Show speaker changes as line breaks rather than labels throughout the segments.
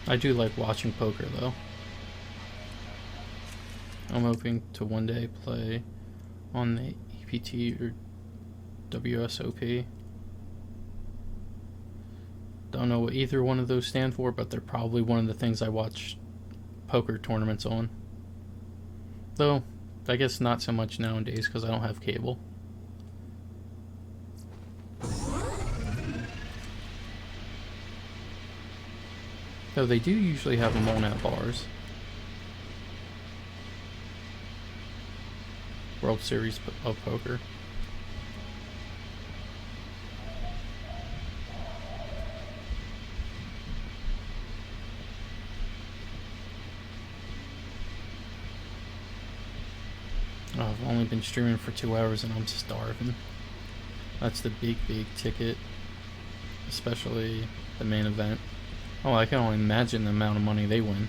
I do like watching poker though. I'm hoping to one day play on the EPT or WSOP. Don't know what either one of those stand for, but they're probably one of the things I watch poker tournaments on. Though, I guess not so much nowadays because I don't have cable. Though they do usually have them on at bars. World Series of Poker. Oh, I've only been streaming for 2 hours and I'm starving. That's the big ticket. Especially the main event. Oh, I can only imagine the amount of money they win.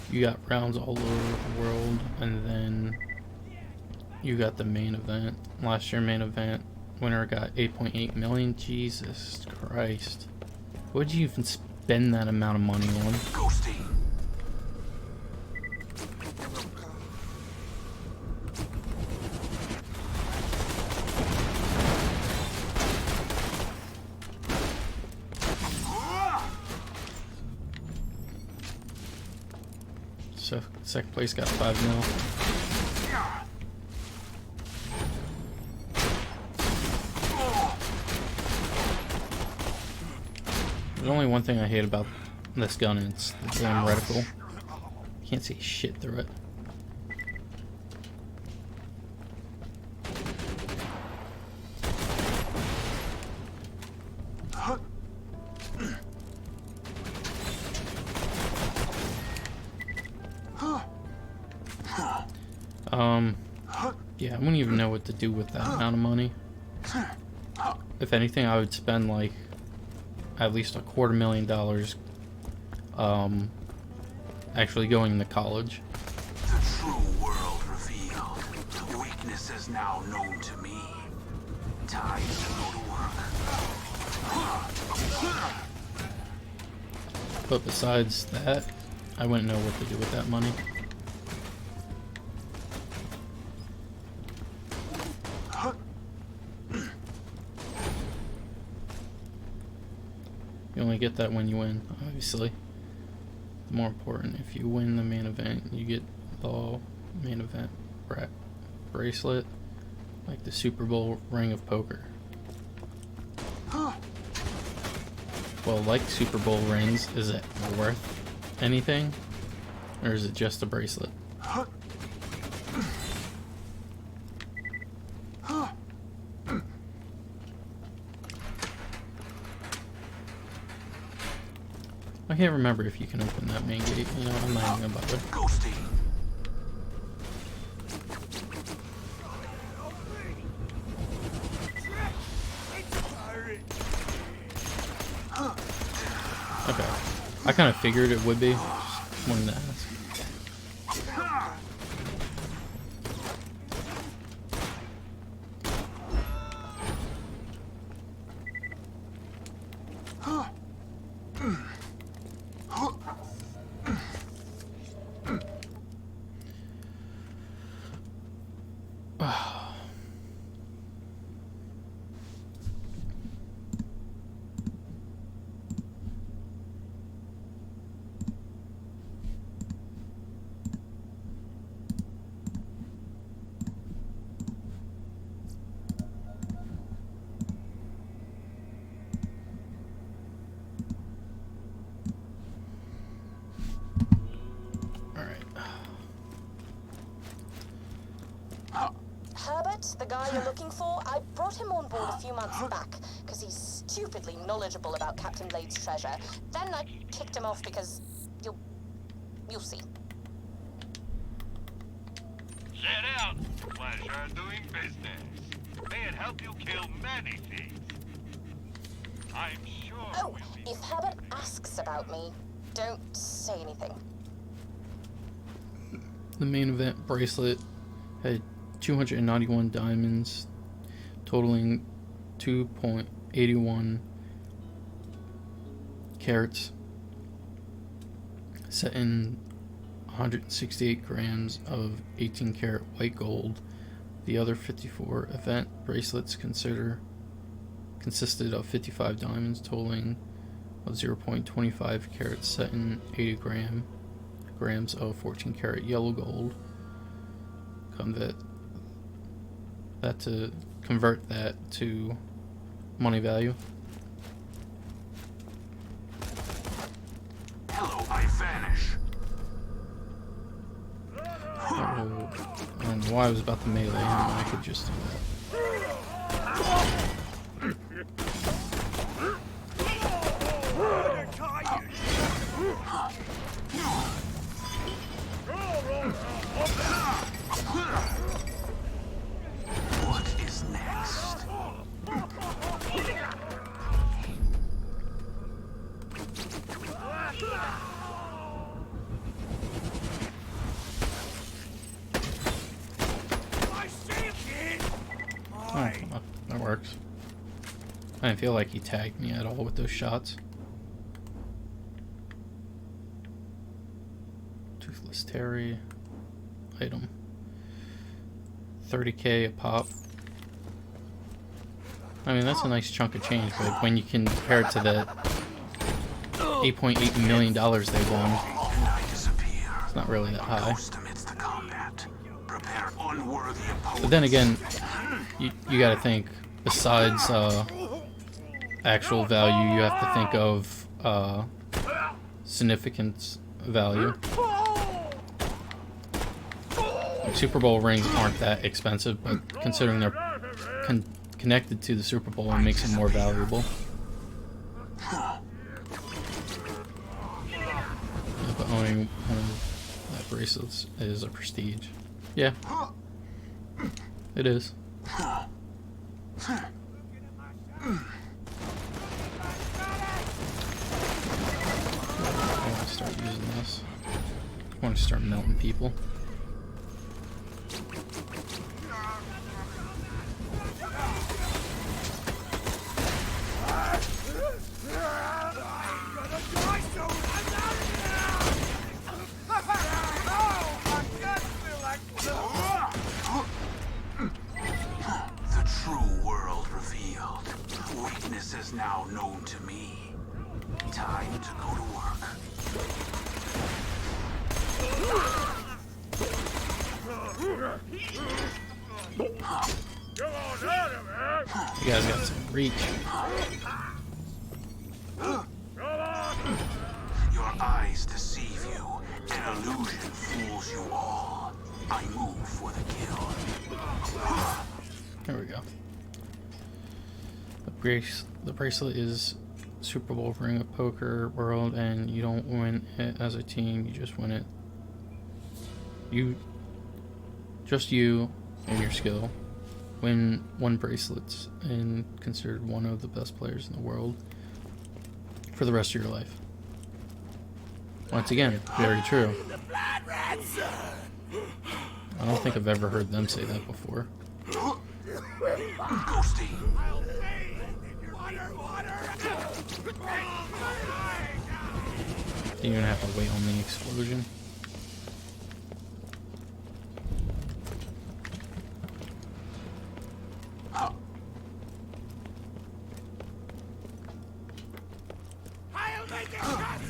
You got rounds all over the world, and then you got the main event. Last year main event winner got 8.8 million. Jesus Christ. What'd you even spend that amount of money on? Ghosty. So second place got 5 mil. There's only one thing I hate about this gun, and it's the damn reticle. Can't see shit through it. Yeah, I wouldn't even know what to do with that amount of money. If anything, I would spend like at least $250,000 actually going into college.
The true world revealed. Weakness is now known to me. Time to go to work.
But besides that, I wouldn't know what to do with that money. You only get that when you win, obviously. The more important, if you win the main event, you get the main event bracelet, like the Super Bowl ring of poker. Well, like Super Bowl rings, is it worth anything? Or is it just a bracelet? I can't remember if you can open that main gate. You know, I'm not even gonna bother.
Ghosty.
Okay. I kind of figured it would be. Just wanted to ask.
The guy you're looking for, I brought him on board a few months back because he's stupidly knowledgeable about Captain Blade's treasure. Then I kicked him off because You'll see.
Set out. Pleasure doing business. May it help you kill many thieves. I'm sure
Oh,
we'll be...
if Herbert asks about me, don't say anything.
The main event bracelet had 291 diamonds, totaling 2.81 carats, set in 168 grams of 18 karat white gold. The other 54 event bracelets consisted of 55 diamonds, totaling of 0.25 carats, set in 80 grams of 14 karat yellow gold. Convert that to money value.
Hello, I vanish.
I don't know why I was about to melee him. I could just do that.
What is next?
Oh, that works. I didn't feel like he tagged me at all with those shots. Toothless Terry. Item. 30k a pop. I mean, that's a nice chunk of change, but when you compare it to the $8.8 million they won, it's not really that high. But then again, you gotta think, besides actual value, you have to think of significance value. Like, Super Bowl rings aren't that expensive, but considering they're connected to the Super Bowl, it makes them more valuable. Yeah, but owning one of that bracelets is a prestige. Yeah, it is. I want to start using this. I want to start melting people.
The true world revealed. Weakness is now known to me. Time to go to work.
You guys got some reach.
Your eyes deceive you. An illusion fools you all. I move for the kill.
There we go. The bracelet is Super Bowl ring of poker world, and you don't win it as a team, you just win it. Just you and your skill win one bracelet and considered one of the best players in the world for the rest of your life. Once again, very true. I don't think I've ever heard them say that before.
Ghosty.
Didn't even have to wait on the explosion.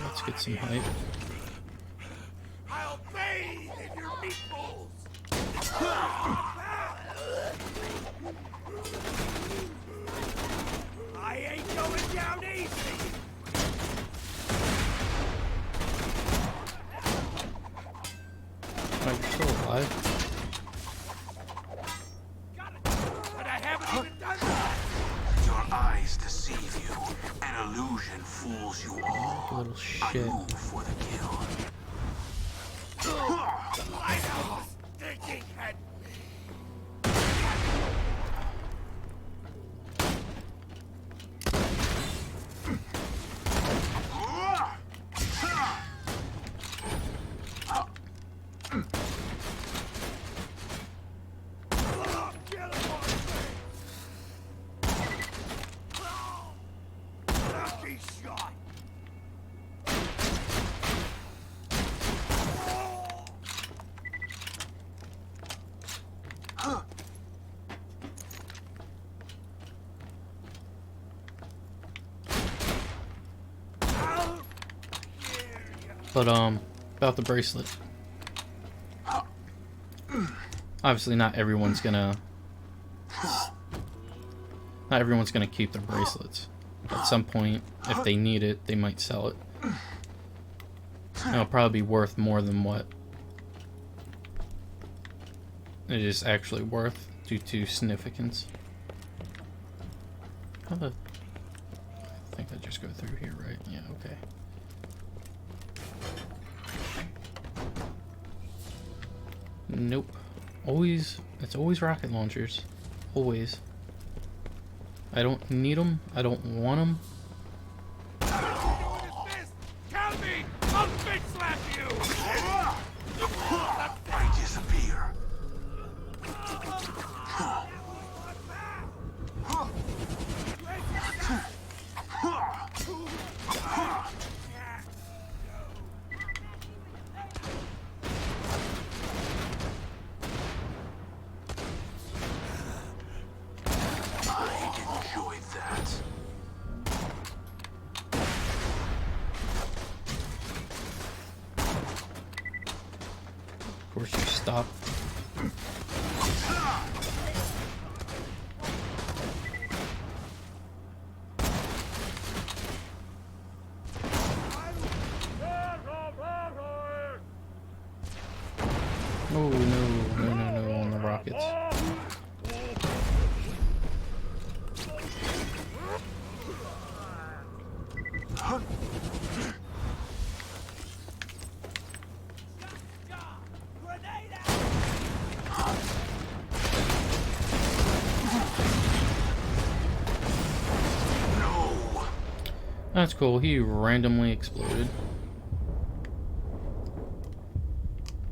Let's get some hype.
I'll bathe in your meatballs. I ain't going down easy.
Oh, you're still alive?
But I haven't even done that.
Your eyes deceive you. An illusion fools you all.
A little
I
shit.
move for the kill.
But about the bracelet. Obviously not everyone's gonna keep their bracelets. At some point, if they need it, they might sell it. And it'll probably be worth more than what it is actually worth due to significance. How the... I think I just go through here, right? Yeah, okay. Nope. It's always rocket launchers. Always. I don't need them. I don't want them.
I disappear.
Of course you stop. Oh no, on the rockets. That's cool, he randomly exploded.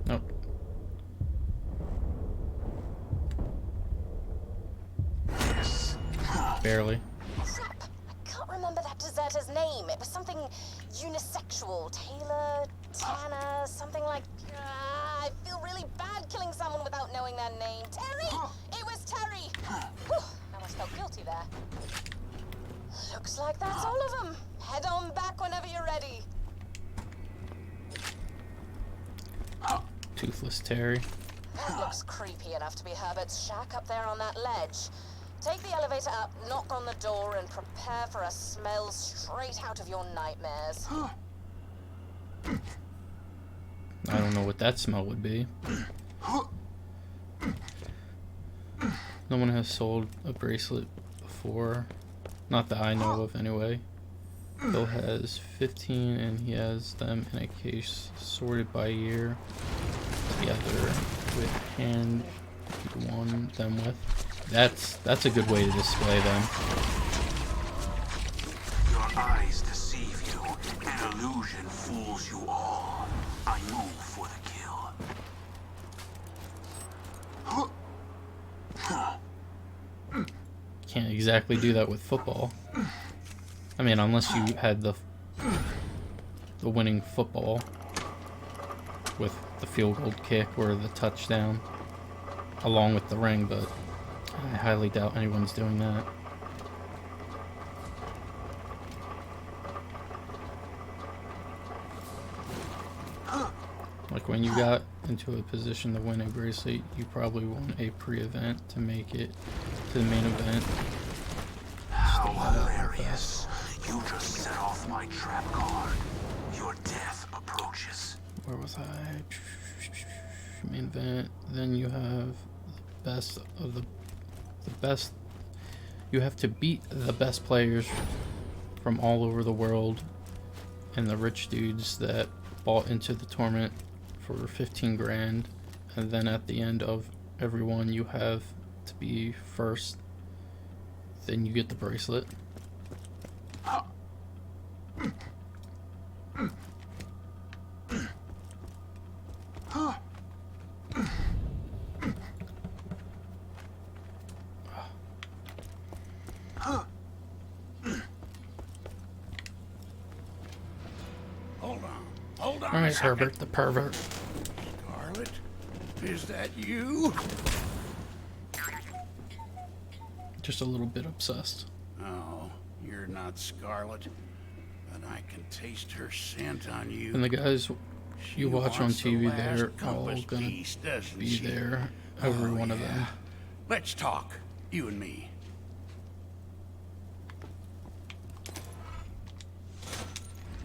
Nope. Barely.
Crap! I can't remember that deserter's name. It was something unisexual. Taylor, Tanner, something like... I feel really bad killing someone without knowing their name. Terry! It was Terry! Whew, I almost felt guilty there. Looks like that's all of them. Head on back whenever you're ready.
Toothless Terry.
That looks creepy enough to be Herbert's shack up there on that ledge. Take the elevator up, knock on the door, and prepare for a smell straight out of your nightmares.
I don't know what that smell would be. No one has sold a bracelet before. Not that I know of, anyway. Bill has 15, and he has them in a case sorted by year, together with hand you won them with. That's a good way to display them.
Your eyes deceive you. An illusion fools you all. I move for the kill.
Can't exactly do that with football. I mean, unless you had the winning football with the field goal kick or the touchdown along with the ring, but I highly doubt anyone's doing that. Like when you got into a position to win a bracelet, you probably won a pre-event to make it to the main event.
How hilarious. You just set off my trap card. Your death approaches.
Where was I? Main event. Then you have the best of the best. You have to beat the best players from all over the world and the rich dudes that bought into the tournament for 15 grand, and then at the end of every one you have to be first, then you get the bracelet.
Hold on.
Alright, Herbert the pervert.
Scarlet, is that you?
Just a little bit obsessed.
Oh, you're not Scarlet, but I can taste her scent on you.
And the guys you watch on
wants the
TV,
last
they're all
compass
gonna
piece, doesn't
be
she?
there, every one of them.
Let's talk, you and me.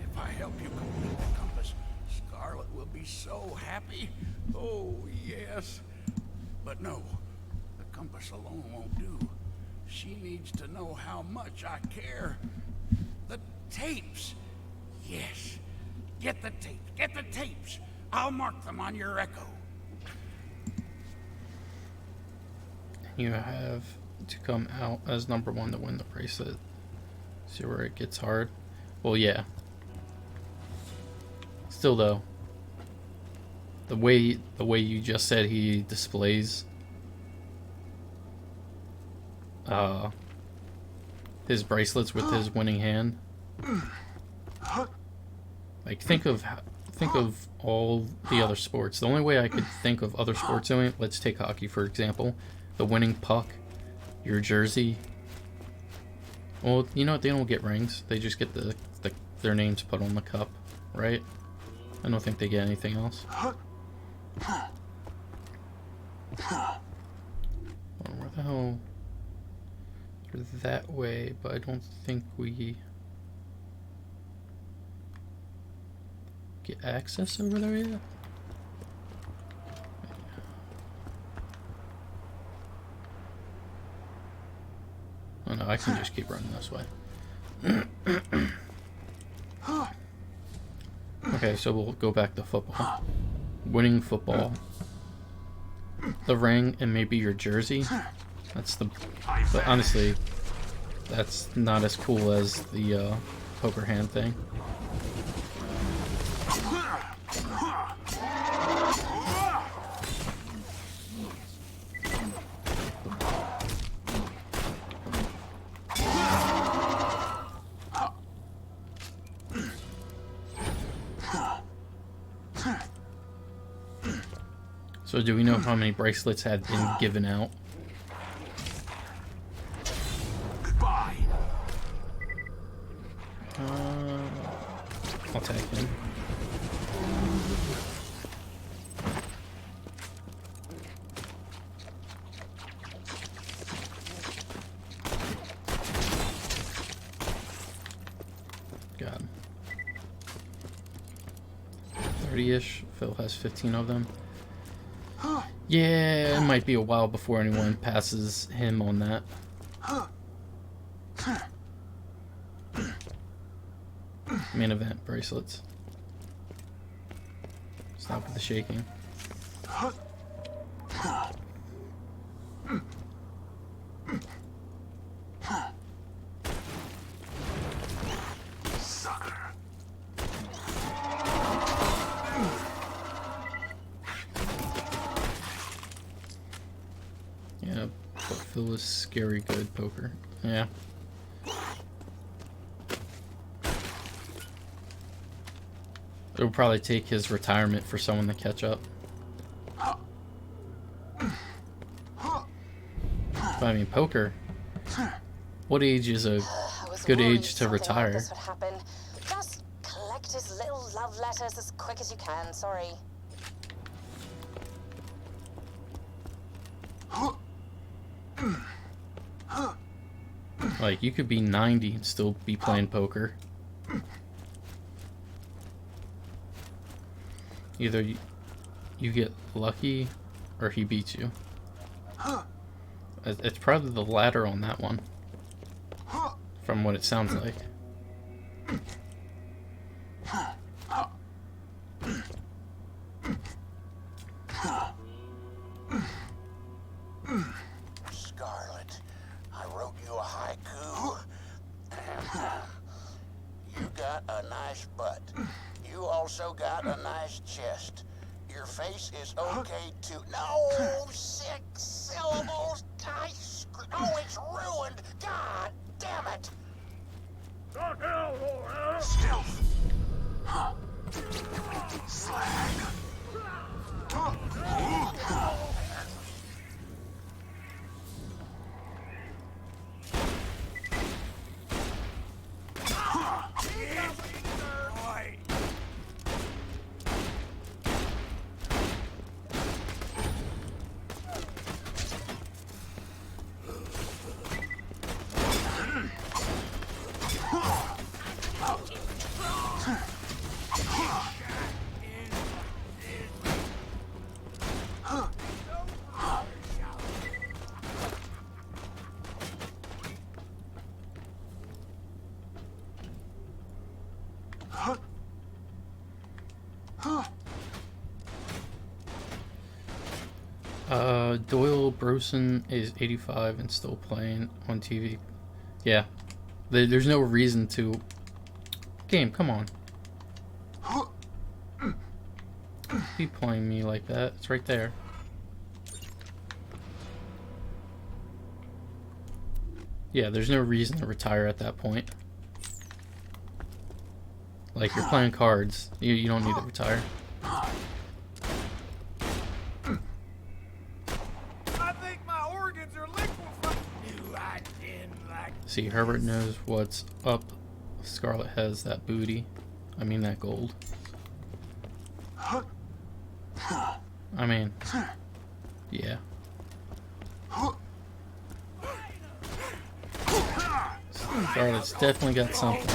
If I help you complete the compass, Scarlet will be so happy. Oh, yes. But no, the compass alone won't do. She needs to know how much I care. The tapes. Yes. Get the tapes. Get the tapes. I'll mark them on your echo.
You have to come out as number 1 to win the bracelet. See where it gets hard? Well, yeah. Still though, the way you just said he displays his bracelets with his winning hand. Like think of all the other sports. The only way I could think of other sports doing it, let's take hockey for example. The winning puck, your jersey. Well, you know what? They don't get rings. They just get their names put on the cup, right? I don't think they get anything else. Oh, where the hell? They're that way, but I don't think we get access over there yet. Oh no, I can just keep running this way. Okay, so we'll go back to football. Winning football. The ring and maybe your jersey. That's the... But honestly, that's not as cool as the poker hand thing. So do we know how many bracelets have been given out?
Goodbye.
I'll take him. God. 30-ish. Phil has 15 of them. Yeah, it might be a while before anyone passes him on that. Main event bracelets. Stop with the shaking.
Sucker.
Yeah, but Phil is scary good poker. Yeah. It would probably take his retirement for someone to catch up. But I mean, poker. What age is a good age to retire?
This would happen. Just collect his little love letters as quick as you can. Sorry.
Like, you could be 90 and still be playing poker. Either you get lucky or he beats you. It's probably the latter on that one, from what it sounds like.
butt. You also got a nice chest. Your face is okay too. No, 6 syllables. Oh, it's ruined. God damn it.
Stealth. Huh. Slag. Huh.
Doyle Brosen is 85 and still playing on TV. Yeah. There's no reason to... Game, come on. Be playing me like that. It's right there. Yeah, there's no reason to retire at that point. Like, you're playing cards. You don't need to retire. See, Herbert knows what's up. Scarlet has that booty. I mean, that gold. I mean, yeah. Scarlet's definitely got something.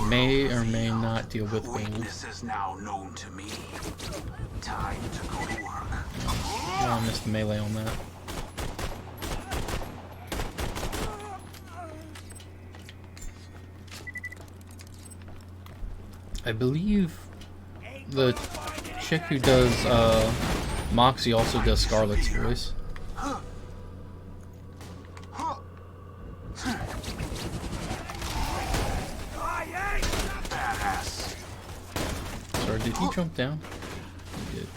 May or may not deal with gold.
Weakness is now known to me. Time to go to work.
Oh, I missed the melee on that. I believe the chick who does Moxie also does Scarlet's voice.
Badass.
Sorry, did he jump down? He did.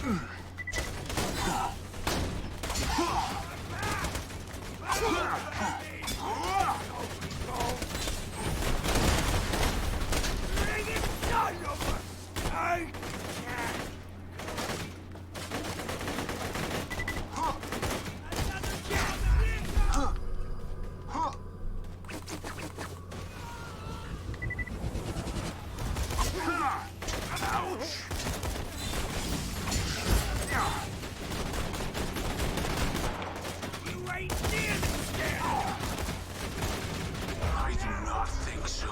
I do not think so.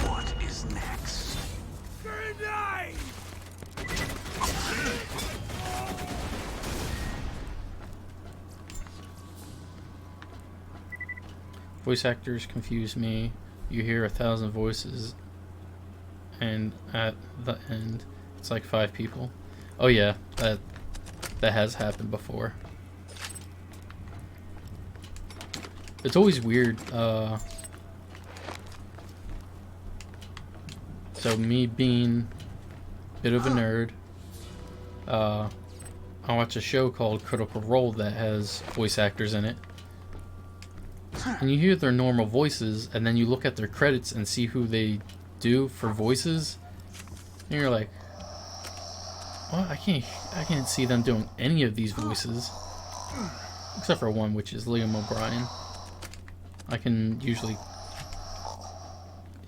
What is next?
Voice actors confuse me. You hear 1,000 voices, and at the end, it's like 5 people. Oh yeah, that has happened before. It's always weird. So me being a bit of a nerd, I watch a show called Critical Role that has voice actors in it. And you hear their normal voices, and then you look at their credits and see who they do for voices, and you're like, well, I can't see them doing any of these voices, except for one, which is Liam O'Brien. I can usually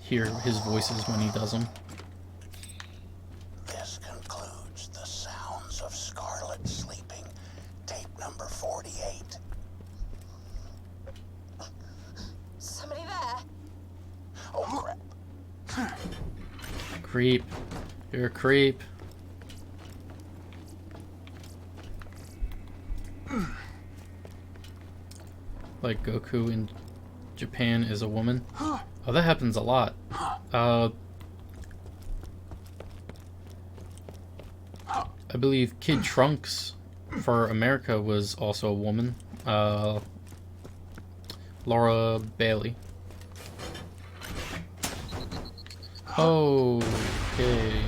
hear his voices when he does them.
This concludes the sounds of Scarlet sleeping. Tape number 48.
Somebody there?
Oh, crap.
Creep. You're a creep. Like Goku in Japan is a woman. Oh, that happens a lot. I believe Kid Trunks for America was also a woman. Laura Bailey. Okay.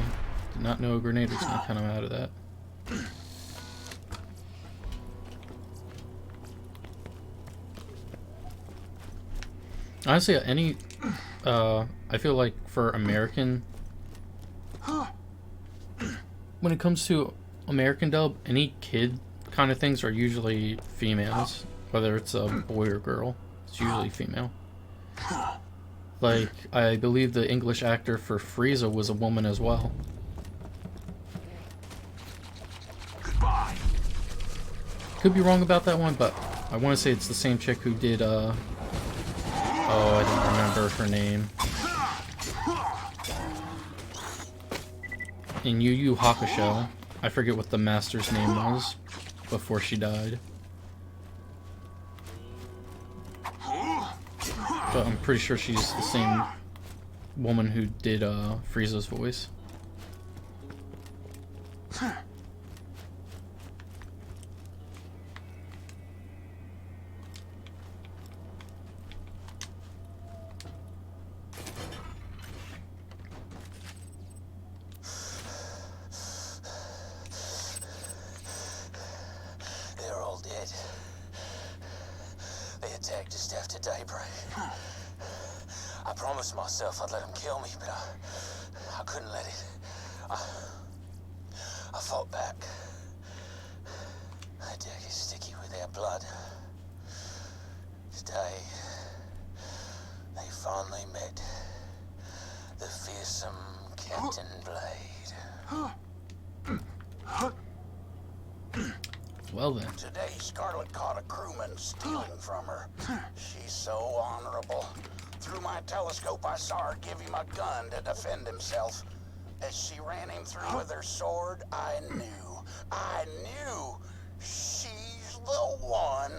Did not know a grenade was gonna come out of that. Honestly, I feel like for American, when it comes to American dub, any kid kind of things are usually females. Whether it's a boy or girl, it's usually female. Like, I believe the English actor for Frieza was a woman as well.
Goodbye.
Could be wrong about that one, but I want to say it's the same chick who did, oh, I don't remember her name. In Yu Yu Hakusho, I forget what the master's name was before she died. But I'm pretty sure she's the same woman who did Frieza's voice.
They're all dead. They attacked just after daybreak. I promised myself I'd let them kill me, but I couldn't let it. I fought back. I dare get sticky with their blood. Today, they finally met the fearsome Captain Blade.
Well then.
Today, Scarlet caught a crewman stealing from her. She's so honorable. Through my telescope, I saw her give him a gun to defend himself. As she ran him through with her sword, I knew she's the one.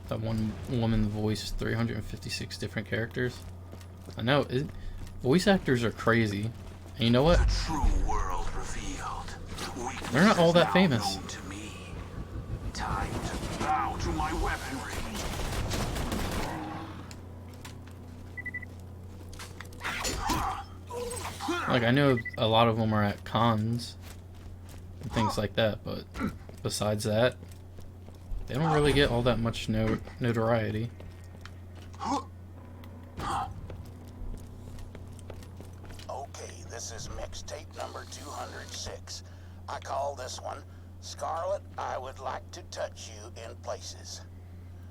That one woman voiced 356 different characters. I know, voice actors are crazy. And you know what?
The true world revealed.
They're not all that
Weakness
famous.
now known to me. Time to bow to my weaponry.
Like, I know a lot of them are at cons and things like that, but besides that, they don't really get all that much notoriety.
Okay, this is mixtape number 206. I call this one, Scarlet, I Would Like to Touch You in Places.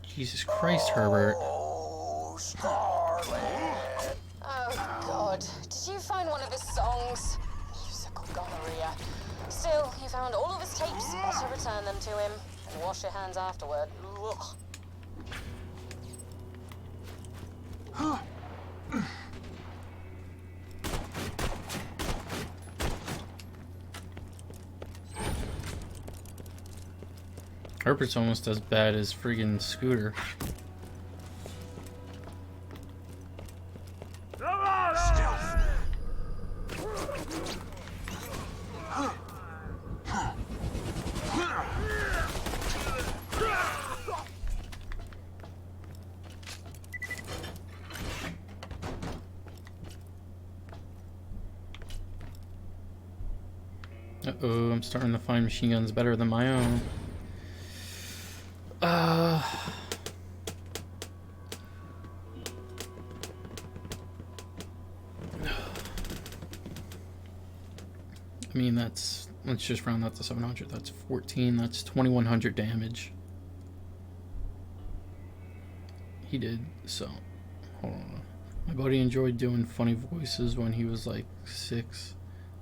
Jesus Christ, Herbert.
Oh, Scarlet.
Oh, God. Did you find one of his songs? Musical gonorrhea. Still, you found all of his tapes. Better return them to him. And wash your hands afterward. Ugh.
Herbert's almost as bad as friggin' Scooter. Uh-oh, I'm starting to find machine guns better than my own. I mean, let's just round that to 700. That's 14. That's 2100 damage. He did, so hold on. My buddy enjoyed doing funny voices when he was like 6.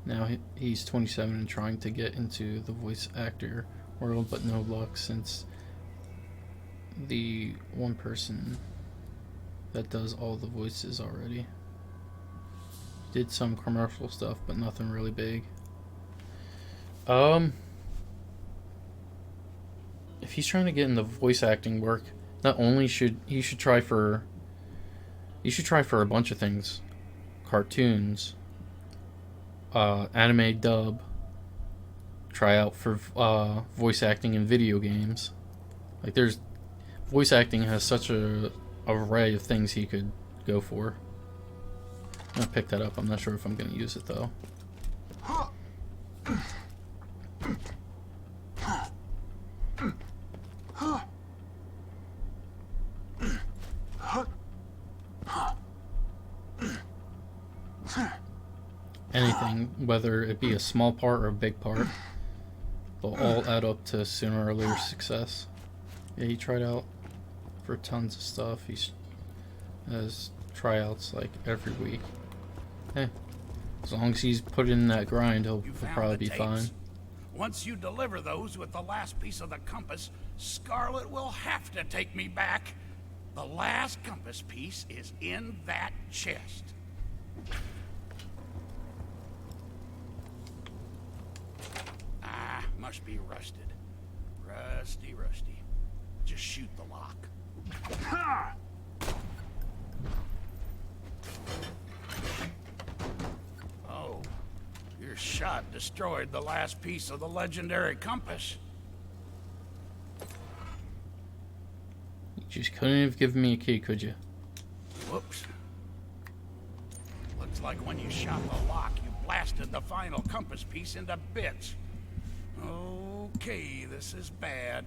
Now he's 27 and trying to get into the voice actor world, but no luck since the one person that does all the voices already did some commercial stuff, but nothing really big. If he's trying to get into voice acting work, not only should he try for a bunch of things: cartoons, anime dub, try out for voice acting in video games. Like, there's voice acting has such a array of things he could go for. I picked that up. I'm not sure if I'm going to use it though. Anything, whether it be a small part or a big part, they'll all add up to sooner or later success. Yeah, he tried out for tons of stuff. He has tryouts like every week. Hey, as long as he's put in that grind, he'll probably be fine.
Once you deliver those with the last piece of the compass, Scarlet will have to take me back. The last compass piece is in that chest. Must be rusted. Rusty. Just shoot the lock. Oh, your shot destroyed the last piece of the legendary compass.
You just couldn't have given me a key, could you?
Whoops. Looks like when you shot the lock, you blasted the final compass piece into bits. Okay, this is bad.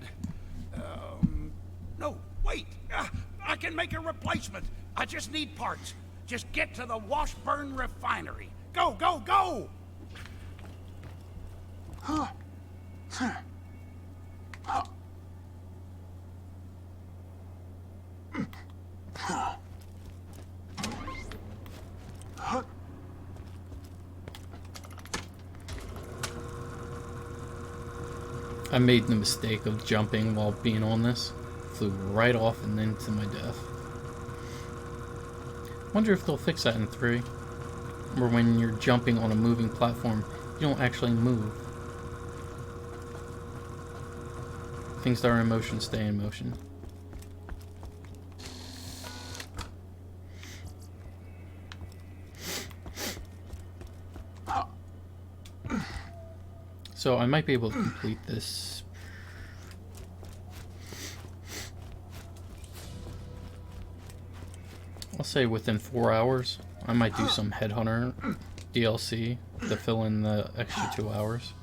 No, wait! I can make a replacement! I just need parts. Just get to the Washburn refinery. Go!
I made the mistake of jumping while being on this. Flew right off and then to my death. Wonder if they'll fix that in 3. Or when you're jumping on a moving platform, you don't actually move. Things that are in motion stay in motion. So I might be able to complete this. I'll say within 4 hours. I might do some Headhunter DLC to fill in the extra 2 hours.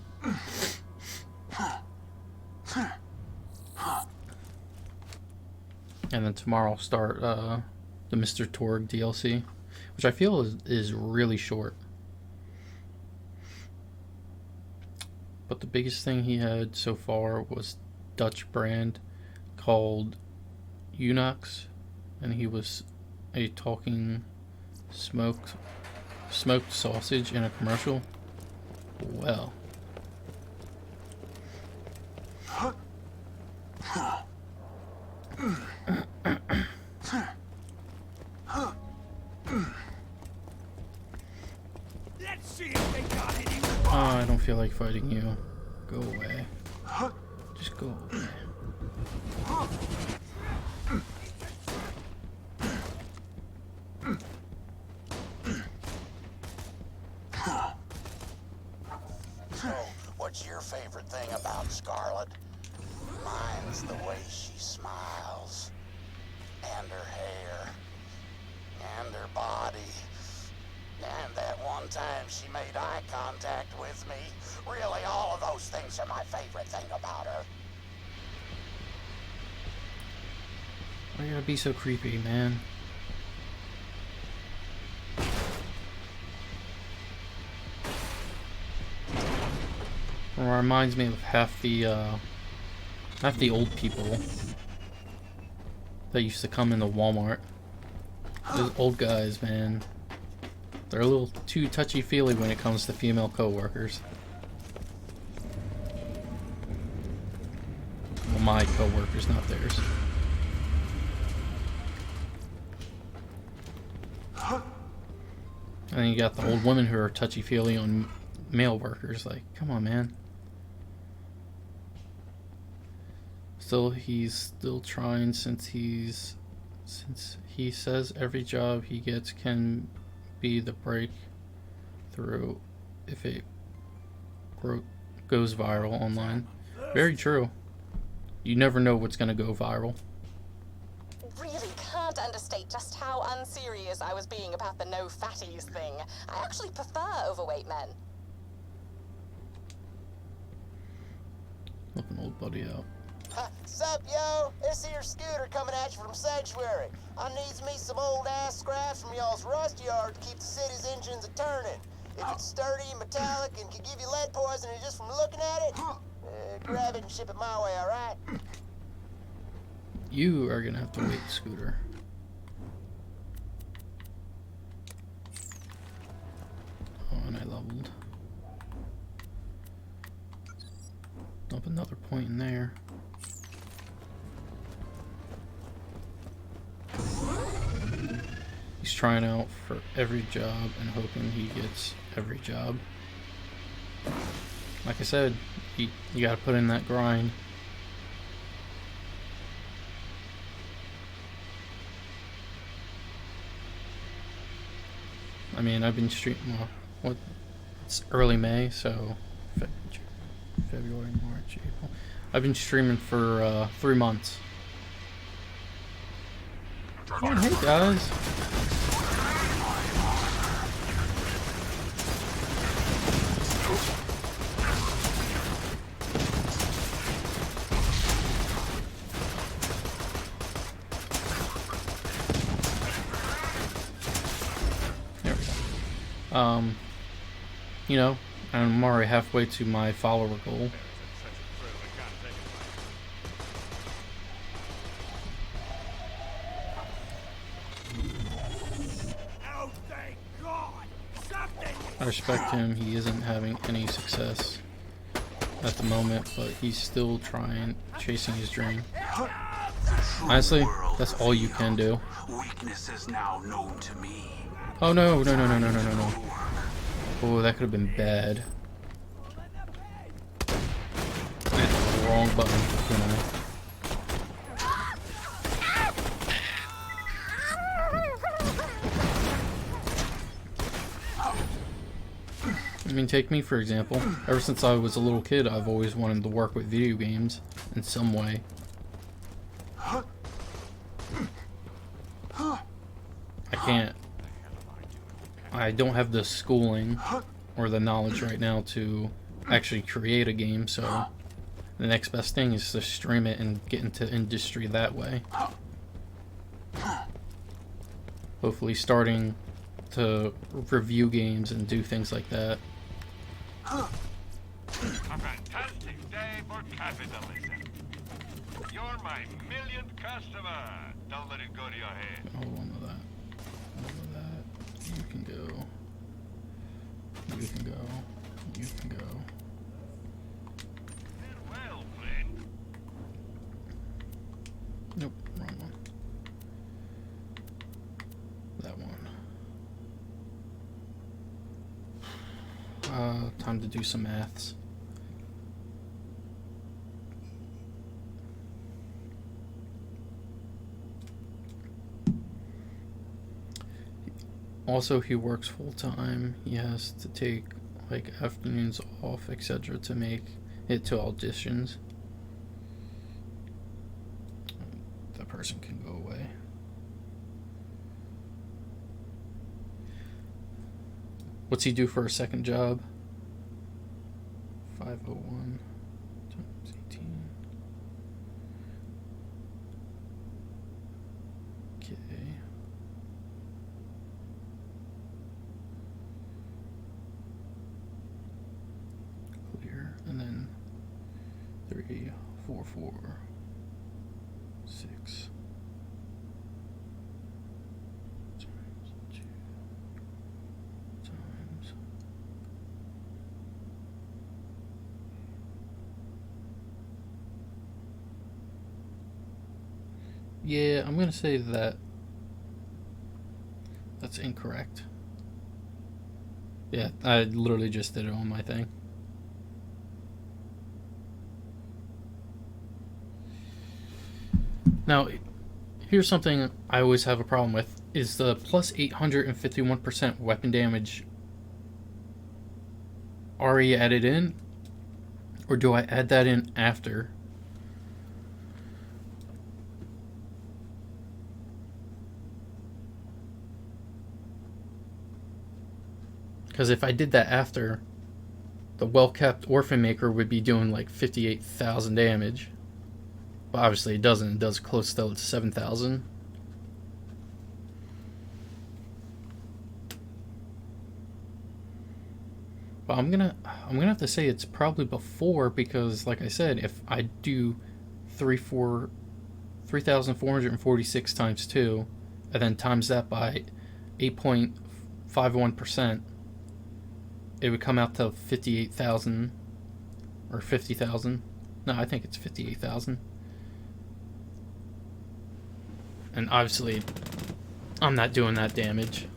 And then tomorrow I'll start the Mr. Torg DLC, which I feel is really short. But the biggest thing he had so far was Dutch brand called Unox, and he was a talking smoked sausage in a commercial. Well.
Let's see if they got any.
Oh, I don't feel like fighting you. Go away. Just go away.
So, what's your favorite thing about Scarlet? Mine's the way she smiles. And her hair. And her body. And that one time she made eye contact with me. Really, all of those things are my favorite thing about her.
Why you gotta be so creepy, man? It reminds me of half the old people that used to come into Walmart. Those old guys, man. They're a little too touchy-feely when it comes to female co-workers. Well, my co-workers, not theirs. And then you got the old women who are touchy-feely on male workers. Like, come on, man. Still, he's still trying since he says every job he gets can be the breakthrough if it goes viral online. Very true. You never know what's going to go viral.
Really can't understate just how how unserious I was being about the no fatties thing. I actually prefer overweight men.
Help an old buddy out.
Sup, yo? This here Scooter coming at you from Sanctuary. I needs me some old ass scraps from y'all's rust yard to keep the city's engines a-turning. If it's sturdy and metallic and can give you lead poisoning just from looking at it, grab it and ship it my way, alright?
You are gonna have to wait, Scooter. Oh, and I leveled. Up another point in there. He's trying out for every job and hoping he gets every job. Like I said, you gotta put in that grind. I mean, I've been streaming, well, it's early May, so February, March, April. I've been streaming for 3 months. Oh, hey guys. There we go. You know, I'm already halfway to my follower goal. I respect him. He isn't having any success at the moment, but he's still chasing his dream. Honestly, that's all you can do.
Weakness is now known to me.
Oh no, no, no, no, no, no, no, no. Oh, that could have been bad. I hit the wrong button, you know. I mean, take me for example. Ever since I was a little kid, I've always wanted to work with video games in some way. I can't. I don't have the schooling or the knowledge right now to actually create a game, so the next best thing is to stream it and get into industry that way. Hopefully starting to review games and do things like that.
A fantastic day for capitalism. You're my millionth customer. Don't let it go to your head.
Hold on to that. Hold on to that. You can go. You can go. You can go.
Well, friend.
Nope, wrong one. That one. Time to do some maths. Also, he works full-time. He has to take like afternoons off, etc. to make it to auditions. That person can go away. What's he do for a second job? 501 times 18. Okay. Clear. And then 3, 4, 4, 6. Yeah, I'm gonna say that that's incorrect. Yeah, I literally just did it on my thing. Now, here's something I always have a problem with, is the plus 851% weapon damage already added in? Or do I add that in after? Because if I did that after, the well-kept Orphan Maker would be doing like 58,000 damage. But obviously it doesn't. It does close to 7,000. But I'm gonna have to say it's probably before, because like I said, if I do 3,446 times 2 and then times that by 8.51%, it would come out to 58,000 or 50,000. No, I think it's 58,000. And obviously I'm not doing that damage.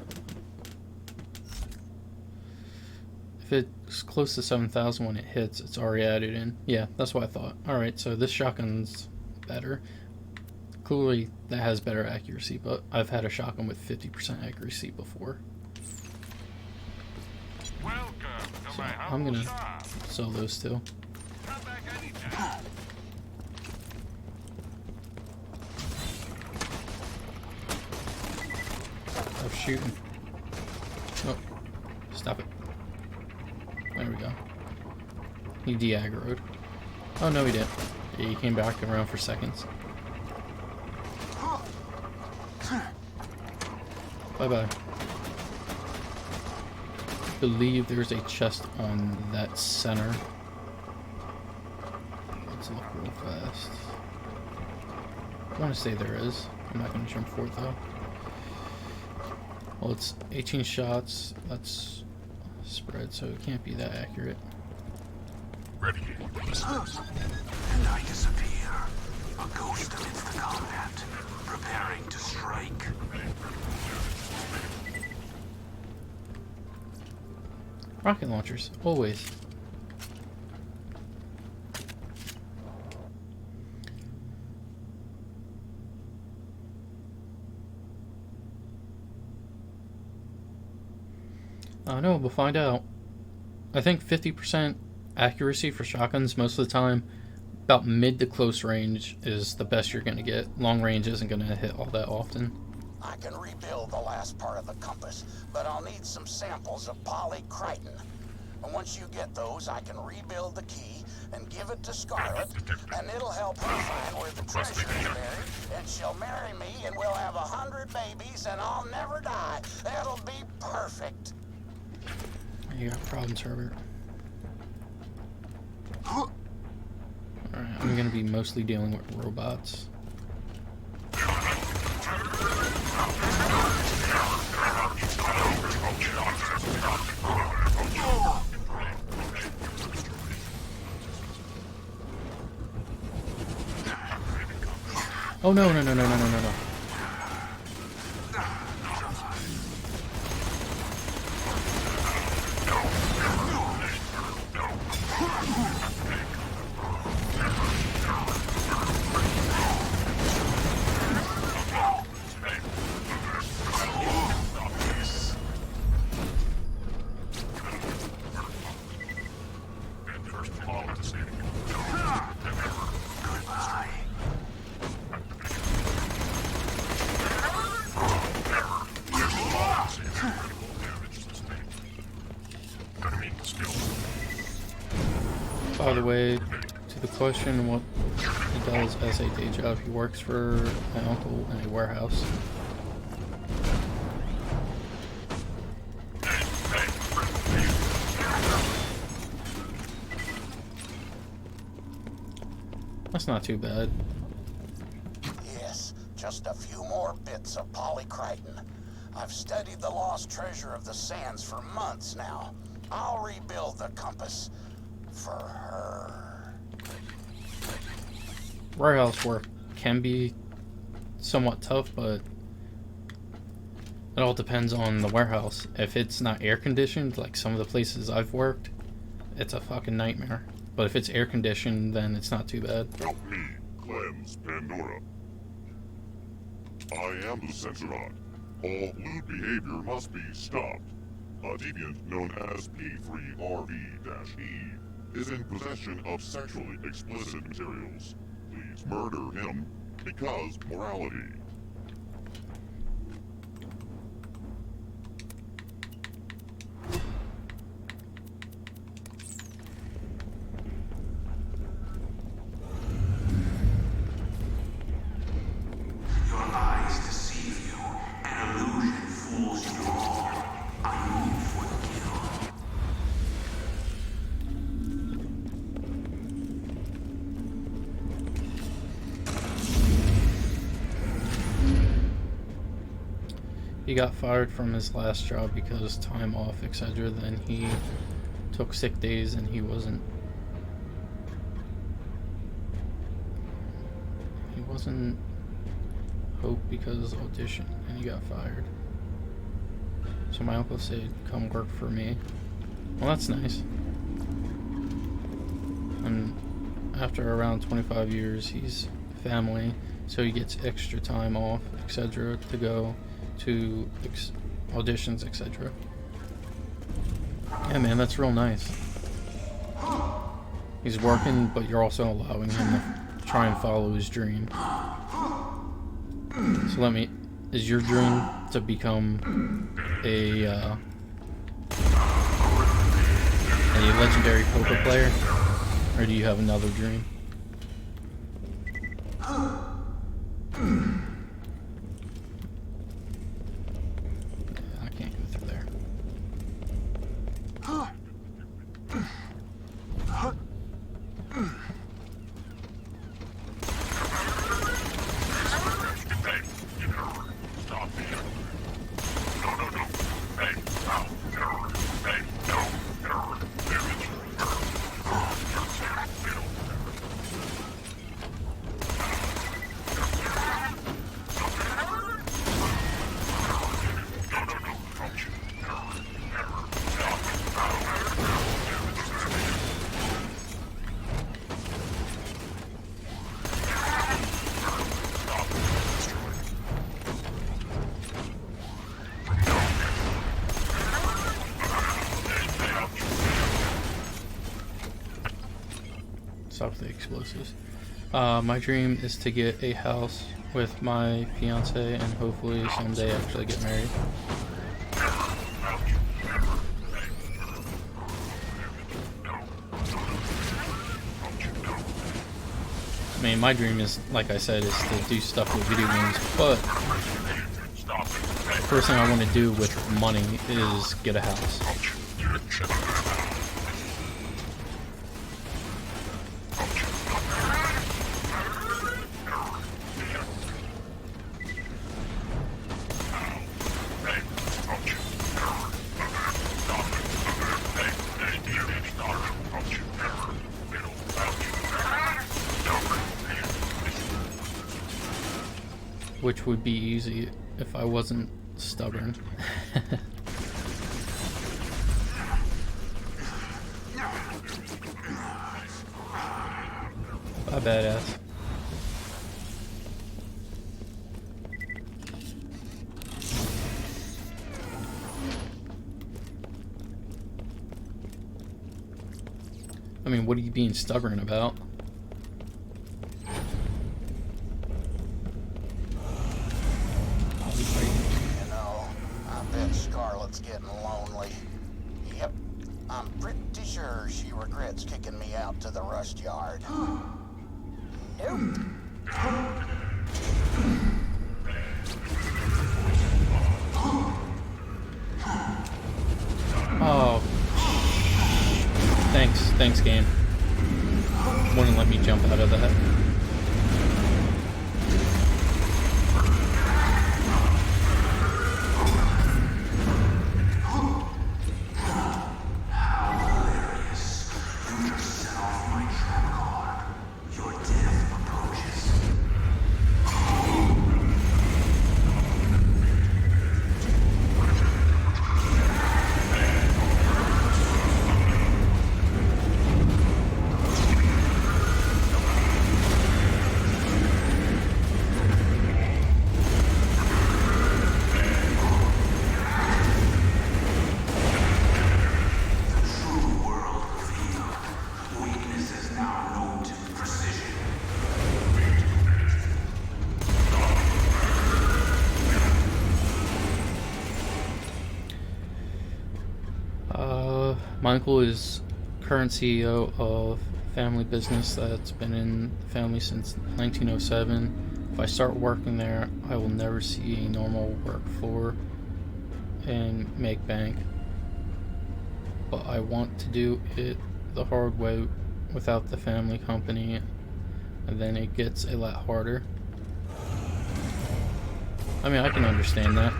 If it's close to 7,000 when it hits, it's already added in. Yeah, that's what I thought. Alright, so this shotgun's better. Clearly, that has better accuracy, but I've had a shotgun with 50% accuracy before.
Welcome to
So
my
I'm
humble
gonna
shop.
sell those two.
Come back anytime.
Oh, shooting. Oh, stop it. There we go. He de-aggroed. Oh, no, he didn't. Yeah, he came back around for seconds. Bye-bye. I believe there's a chest on that center. Let's look real fast. I want to say there is. I'm not going to jump for it, though. Well, it's 18 shots. That's spread, so it can't be that accurate.
Ready.
And I disappear, a ghost amidst the combat, preparing to strike.
Rocket launchers, always. I don't know, we'll find out. I think 50% accuracy for shotguns most of the time. About mid to close range is the best you're going to get. Long range isn't going to hit all that often.
I can rebuild the last part of the compass, but I'll need some samples of polycritin. And once you get those, I can rebuild the key and give it to Scarlet, and it'll help her find where the treasure is buried, and she'll marry me, and we'll have 100 babies, and I'll never die. It'll be perfect.
You got problems, Herbert. Alright, I'm going to be mostly dealing with robots. Oh no, no, no, no, no, no, no, no. By the way, to the question what he does as a day job, he works for my uncle in a warehouse. That's not too bad.
Yes, just a few more bits of polycritin. I've studied the lost treasure of the sands for months now. I'll rebuild the compass for her.
Warehouse work can be somewhat tough, but it all depends on the warehouse. If it's not air conditioned, like some of the places I've worked, it's a fucking nightmare. But if it's air conditioned, then it's not too bad.
Help me cleanse Pandora. I am the Censorat. All lewd behavior must be stopped. A deviant known as P3RV-E is in possession of sexually explicit materials. Please murder him, because morality.
he got fired from his last job because time off, etc. Then he took sick days and he wasn't hope because audition, and he got fired. So my uncle said, come work for me. Well, that's nice. And after around 25 years, he's family, so he gets extra time off, etc. to go to auditions, etc. Yeah, man, that's real nice. He's working, but you're also allowing him to try and follow his dream. So is your dream to become a legendary poker player, or do you have another dream? I can't go through there. Stop the explosives. My dream is to get a house with my fiance and hopefully someday actually get married. I mean, my dream is, like I said, is to do stuff with video games, but the first thing I want to do with money is get a house. Which would be easy if I wasn't stubborn. Bye, badass. I mean, what are you being stubborn about?
Scarlett's getting lonely. Yep, I'm pretty sure she regrets kicking me out to the rust yard. Nope.
Oh. Thanks, game. Wouldn't let me jump out of that. My uncle is current CEO of family business that's been in the family since 1907. If I start working there, I will never see a normal work for and make bank. But I want to do it the hard way without the family company, and then it gets a lot harder. I mean, I can understand that.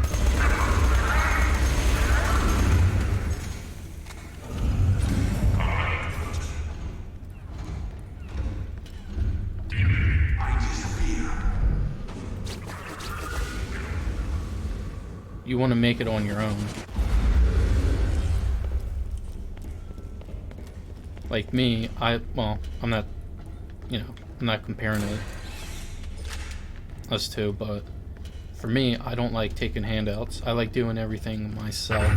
you want to make it on your own. Like me, well, I'm not, you know, I'm not comparing us two, but for me, I don't like taking handouts. I like doing everything myself.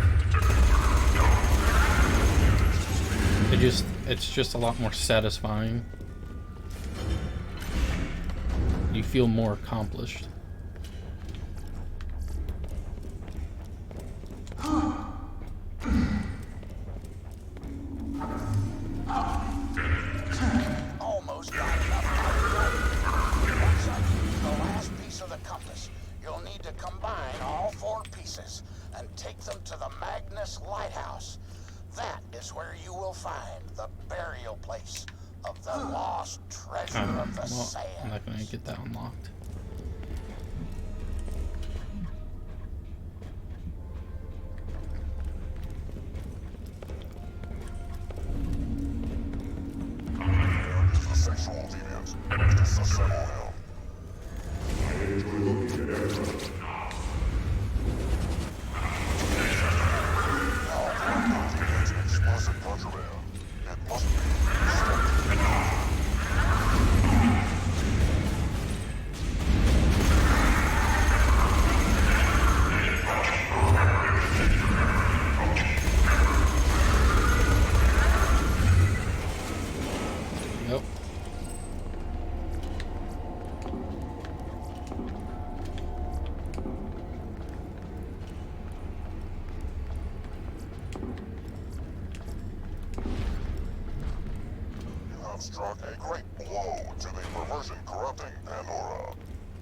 It's just a lot more satisfying. You feel more accomplished.
Almost got enough. Once I give you the last piece of the compass, you'll need to combine all 4 pieces and take them to the Magnus Lighthouse. That is where you will find the burial place of the lost treasure of the
Well,
sands.
I'm not gonna get that unlocked.
Is the sexual deviant. Disassemble him. I enjoy looking at everyone. Explicit contraband. It must be stopped.
Yep.
You have struck a great blow to the perversion corrupting Pandora.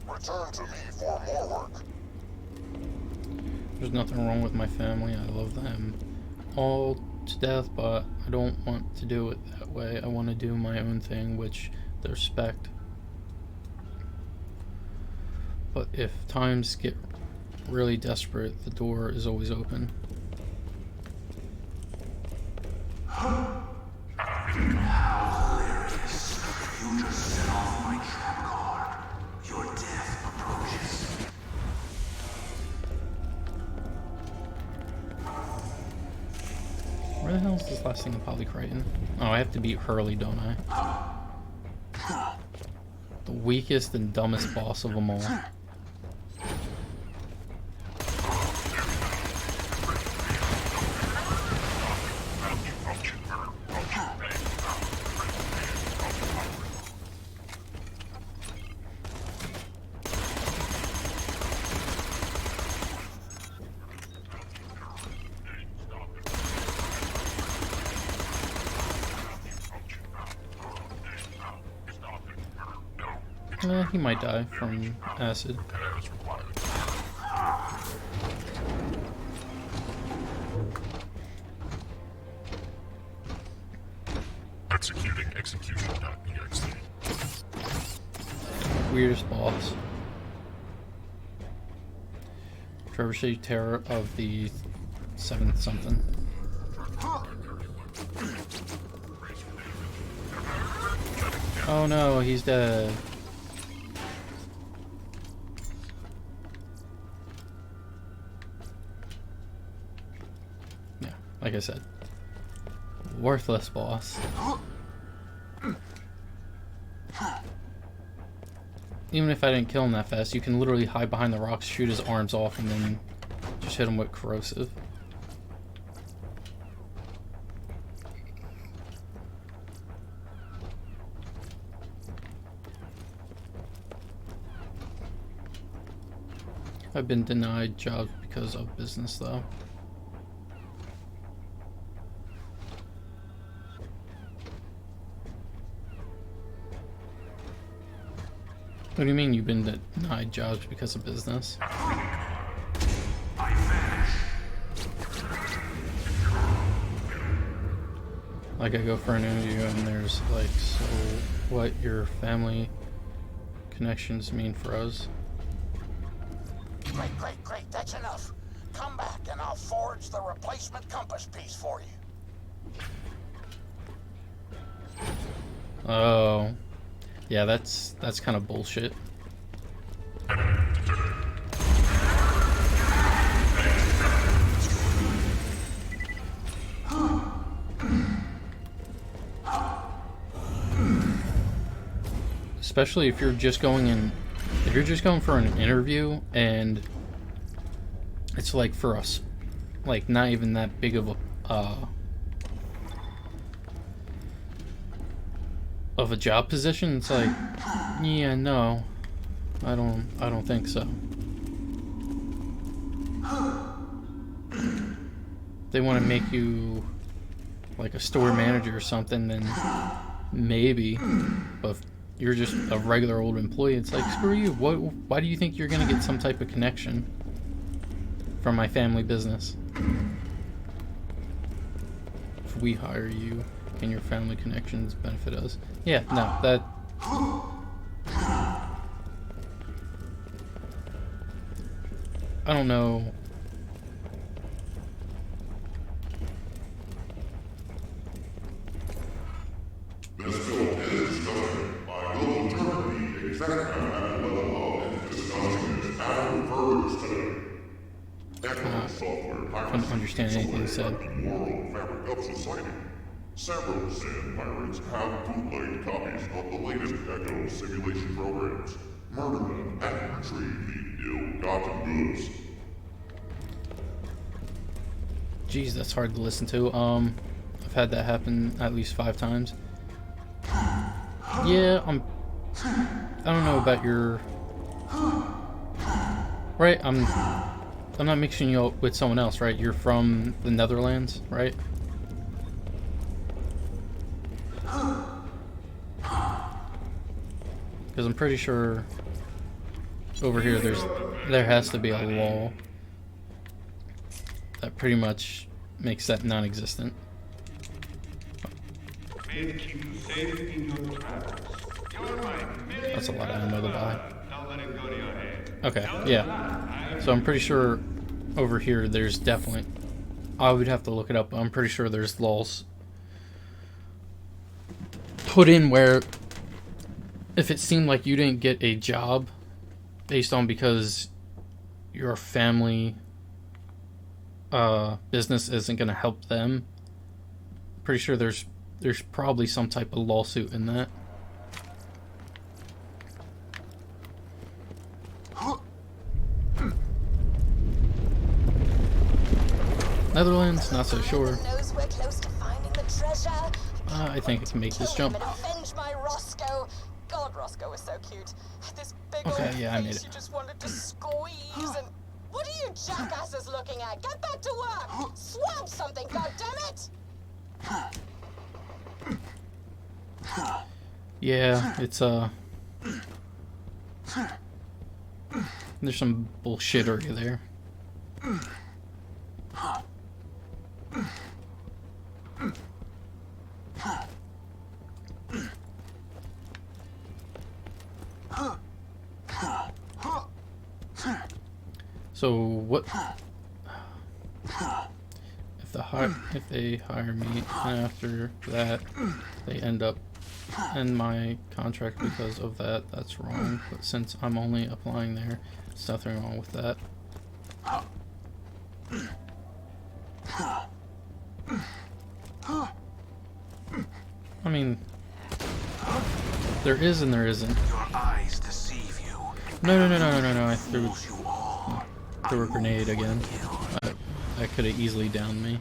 Return to me for more work.
There's nothing wrong with my family. I love them all to death, but I don't want to do it that way. I want to do my own thing, which they respect. But if times get really desperate, the door is always open.
How hilarious. You just set off my trap card. Your death approaches.
Where the hell is this last thing in Polycrichton? Oh, I have to beat Hurley, don't I? The weakest and dumbest boss of them all. He might die from acid.
Executing execution.exe.
Weirdest boss. Trebuchet Terror of the 7th something. Oh no, he's dead. Yeah, like I said. Worthless boss. Even if I didn't kill him that fast, you can literally hide behind the rocks, shoot his arms off, and then just hit him with corrosive. I've been denied jobs because of business, though. What do you mean you've been denied jobs because of business? Like I go for an interview and there's like, so what your family connections mean for us?
Great, great, great. That's enough. Come back and I'll forge the replacement compass piece for you.
Oh. Yeah, that's kind of bullshit. especially if you're just going in, if you're just going for an interview and it's like for us, like not even that big of a job position. It's like, yeah, no, I don't think so. They want to make you like a store manager or something, then maybe. But if you're just a regular old employee, it's like, screw you. Why do you think you're gonna get some type of connection from my family business? If we hire you, can your family connections benefit us? Yeah, no, that... I don't know.
This film is done. I will determine the exact amount of level of discussing this after today. Echo software
Couldn't understand anything he said.
the moral fabric of society. Several Sand pirates have bootlegged copies of the latest Echo simulation programs. Murder them and retrieve the ill-gotten goods.
Jeez, that's hard to listen to. I've had that happen at least 5 times. Yeah, I don't know about your... Right, I'm not mixing you up with someone else, right? You're from the Netherlands, right? Because I'm pretty sure over here there has to be a law that pretty much makes that non-existent. That's a lot of ammo to buy. Okay, yeah. So I'm pretty sure over here there's definitely... I would have to look it up, but I'm pretty sure there's laws put in where if it seemed like you didn't get a job based on because your family business isn't going to help them, pretty sure there's probably some type of lawsuit in that. Netherlands, not so sure.
Knows we're close to finding the treasure.
I think I can make this jump.
And avenge my Roscoe. God, Roscoe was so cute. This big
Okay,
old
yeah, I made
face
it.
you just wanted to squeeze. And what are you jackasses looking at? Get back to work. Swab something, goddammit!
Yeah, it's there's some bullshittery there. So what if they hire me and after that they end my contract because of that? That's wrong. But since I'm only applying there, there's nothing wrong with that. I mean, there is and there isn't.
Your eyes deceive you.
No. I threw
Fools you all.
a grenade again. That could have easily downed me.